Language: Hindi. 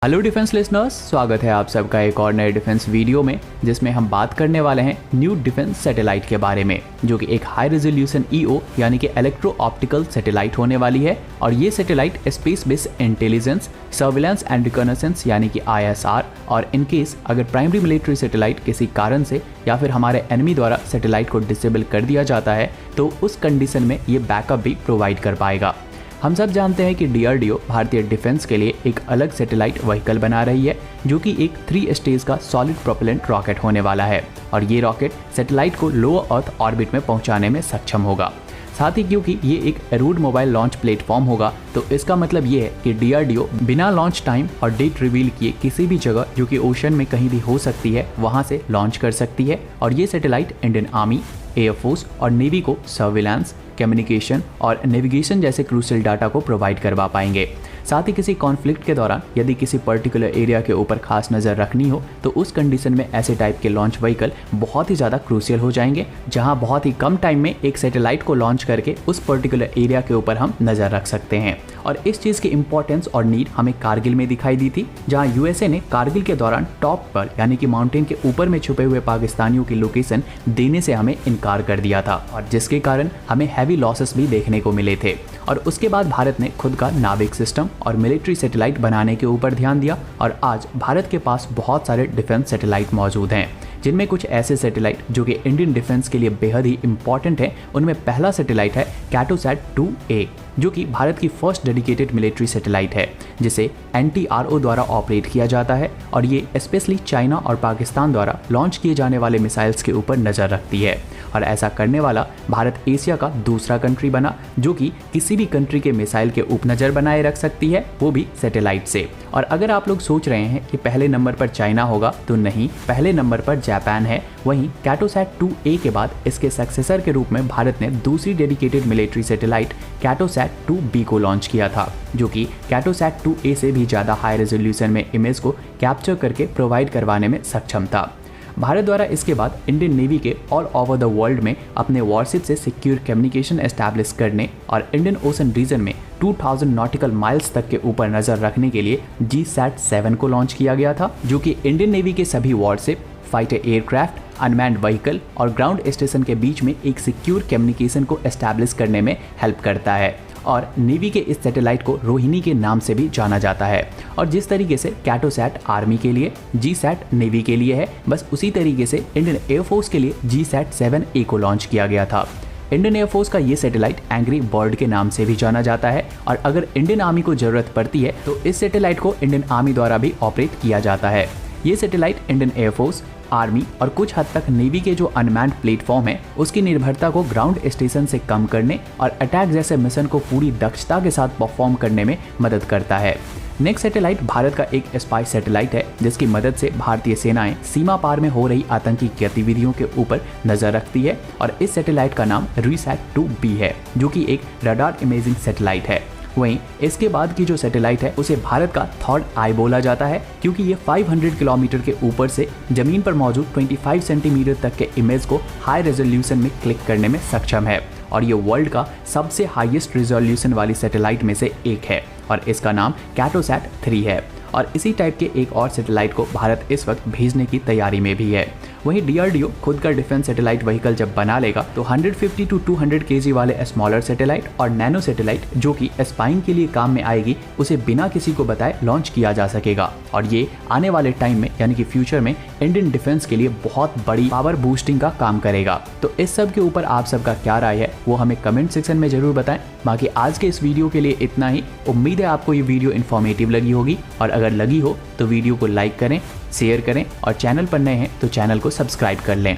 हेलो डिफेंस लिसनर्स, स्वागत है आप सबका एक और नए डिफेंस वीडियो में, जिसमें हम बात करने वाले हैं न्यू डिफेंस सैटेलाइट के बारे में, जो कि एक हाई रेजोल्यूशन ईओ यानी कि इलेक्ट्रो ऑप्टिकल सैटेलाइट होने वाली है। और ये satellite space based intelligence, surveillance and reconnaissance यानी कि ISR और इनकेस अगर प्राइमरी मिलिट्री सैटेलाइट किसी कारण से या फिर हमारे एनिमी द्वारा सैटेलाइट को डिसेबल कर दिया जाता है तो उस कंडीशन में ये बैकअप भी प्रोवाइड कर पाएगा। हम सब जानते हैं कि DRDO भारतीय डिफेंस के लिए एक अलग सैटेलाइट व्हीकल बना रही है, जो कि एक 3 स्टेज का सॉलिड प्रोपेलेंट रॉकेट होने वाला है। और ये रॉकेट सैटेलाइट को लो अर्थ ऑर्बिट में पहुंचाने में सक्षम होगा। साथ ही क्योंकि ये एक एरूड मोबाइल लॉन्च प्लेटफॉर्म होगा, तो इसका मतलब ये है कि DRDO बिना लॉन्च टाइम और डेट रिवील किए किसी भी जगह जो कि ओशन में कहीं भी हो सकती है वहां से लॉन्च कर सकती है। और ये सैटेलाइट इंडियन आर्मी, एयरफोर्स और नेवी को सर्विलांस, कम्युनिकेशन और नेविगेशन जैसे क्रूशियल डाटा को प्रोवाइड करवा पाएंगे। साथ ही किसी कॉन्फ्लिक्ट के दौरान यदि किसी पर्टिकुलर एरिया के ऊपर खास नज़र रखनी हो तो उस कंडीशन में ऐसे टाइप के लॉन्च व्हीकल बहुत ही ज़्यादा क्रूशियल हो जाएंगे, जहां बहुत ही कम टाइम में एक सैटेलाइट को लॉन्च करके उस पर्टिकुलर एरिया के ऊपर हम नज़र रख सकते हैं। और इस चीज़ की इंपॉर्टेंस और नीड हमें कारगिल में दिखाई दी थी, जहाँ USA ने कारगिल के दौरान टॉप पर यानी कि माउंटेन के ऊपर में छुपे हुए पाकिस्तानियों की लोकेशन देने से हमें इनकार कर दिया था, और जिसके कारण हमें हैवी लॉसेस भी देखने को मिले थे। और उसके बाद भारत ने खुद का नाविक सिस्टम और मिलिट्री सैटेलाइट बनाने के ऊपर ध्यान दिया, और आज भारत के पास बहुत सारे डिफेंस सैटेलाइट मौजूद हैं, जिनमें कुछ ऐसे सैटेलाइट जो कि इंडियन डिफेंस के लिए बेहद ही इंपॉर्टेंट है। उनमें पहला सैटेलाइट है कैटोसैट 2A, जो कि भारत की फर्स्ट डेडिकेटेड मिलिट्री सैटेलाइट है, जिसे NTRO द्वारा ऑपरेट किया जाता है। और ये स्पेशली चाइना और पाकिस्तान द्वारा लॉन्च किए जाने वाले मिसाइल्स के ऊपर नज़र रखती है। और ऐसा करने वाला भारत एशिया का दूसरा कंट्री बना जो कि किसी भी कंट्री के मिसाइल के ऊपर नज़र बनाए रख सकती है, वो भी सैटेलाइट से। और अगर आप लोग सोच रहे हैं कि पहले नंबर पर चाइना होगा, तो नहीं, पहले नंबर पर जापान है। वहीं कैटोसैट 2A के बाद इसके सक्सेसर के रूप में भारत ने दूसरी डेडिकेटेड मिलिट्री सैटेलाइट कैटोसैट 2B को लॉन्च किया था, जो कि कैटोसैट 2A से भी ज़्यादा हाई रेजोल्यूशन में इमेज को कैप्चर करके प्रोवाइड करवाने में सक्षम था। भारत द्वारा इसके बाद इंडियन नेवी के ऑल ओवर द वर्ल्ड में अपने वॉरशिप से सिक्योर कम्युनिकेशन एस्टैब्लिश करने और इंडियन ओशन रीजन में 2000 नॉटिकल माइल्स तक के ऊपर नज़र रखने के लिए GSAT-7 को लॉन्च किया गया था, जो कि इंडियन नेवी के सभी worship, fighter aircraft, unmanned vehicle और ग्राउंड स्टेशन के बीच में एक सिक्योर कम्युनिकेशन को एस्टैब्लिश करने में हेल्प करता है। और नेवी के इस सैटेलाइट को रोहिणी के नाम से भी जाना जाता है। और जिस तरीके से कैटोसैट आर्मी के लिए, GSAT नेवी के लिए है, बस उसी तरीके से इंडियन एयरफोर्स के लिए GSAT-7A को लॉन्च किया गया था। इंडियन एयरफोर्स का ये सैटेलाइट एंग्री बर्ड के नाम से भी जाना जाता है। और अगर इंडियन आर्मी को जरूरत पड़ती है तो इस सैटेलाइट को इंडियन आर्मी द्वारा भी ऑपरेट किया जाता है। ये सैटेलाइट इंडियन एयरफोर्स, आर्मी और कुछ हद तक नेवी के जो अनमैन्ड प्लेटफॉर्म है उसकी निर्भरता को ग्राउंड स्टेशन से कम करने और अटैक जैसे मिशन को पूरी दक्षता के साथ परफॉर्म करने में मदद करता है। नेक्स्ट सैटेलाइट भारत का एक स्पाई सैटेलाइट है, जिसकी मदद से भारतीय सेनाएं सीमा पार में हो रही आतंकी गतिविधियों के ऊपर नजर रखती है। और इस सैटेलाइट का नाम RISAT-2B है, जो कि एक रडार इमेजिंग सैटेलाइट है। वहीं इसके बाद की जो सैटेलाइट है उसे भारत का थर्ड आई बोला जाता है, क्योंकि ये 500 किलोमीटर के ऊपर से जमीन पर मौजूद 25 सेंटीमीटर तक के इमेज को हाई रेजोल्यूशन में क्लिक करने में सक्षम है। और ये वर्ल्ड का सबसे हाईएस्ट रेजोल्यूशन वाली सैटेलाइट में से एक है, और इसका नाम कैटोसैट 3 है। और इसी टाइप के एक और सैटेलाइट को भारत इस वक्त भेजने की तैयारी में भी है। वहीं DRDO खुद का डिफेंस सैटेलाइट व्हीकल जब बना लेगा तो 150 to 200 kg वाले स्मॉलर सैटेलाइट और नैनो सैटेलाइट, जो कि स्पाइंग के लिए काम में आएगी, उसे बिना किसी को बताए लॉन्च किया जा सकेगा। और ये आने वाले टाइम में यानी कि फ्यूचर में इंडियन डिफेंस के लिए बहुत बड़ी पावर बूस्टिंग का काम करेगा। तो इस सब के ऊपर आप सबका क्या राय है वो हमें कमेंट सेक्शन में जरूर बताएं। बाकी आज के इस वीडियो के लिए इतना ही। उम्मीद है आपको ये वीडियो इन्फॉर्मेटिव लगी होगी, और अगर लगी हो तो वीडियो को लाइक करें, शेयर करें, और चैनल पर नए हैं तो चैनल को सब्सक्राइब कर लें।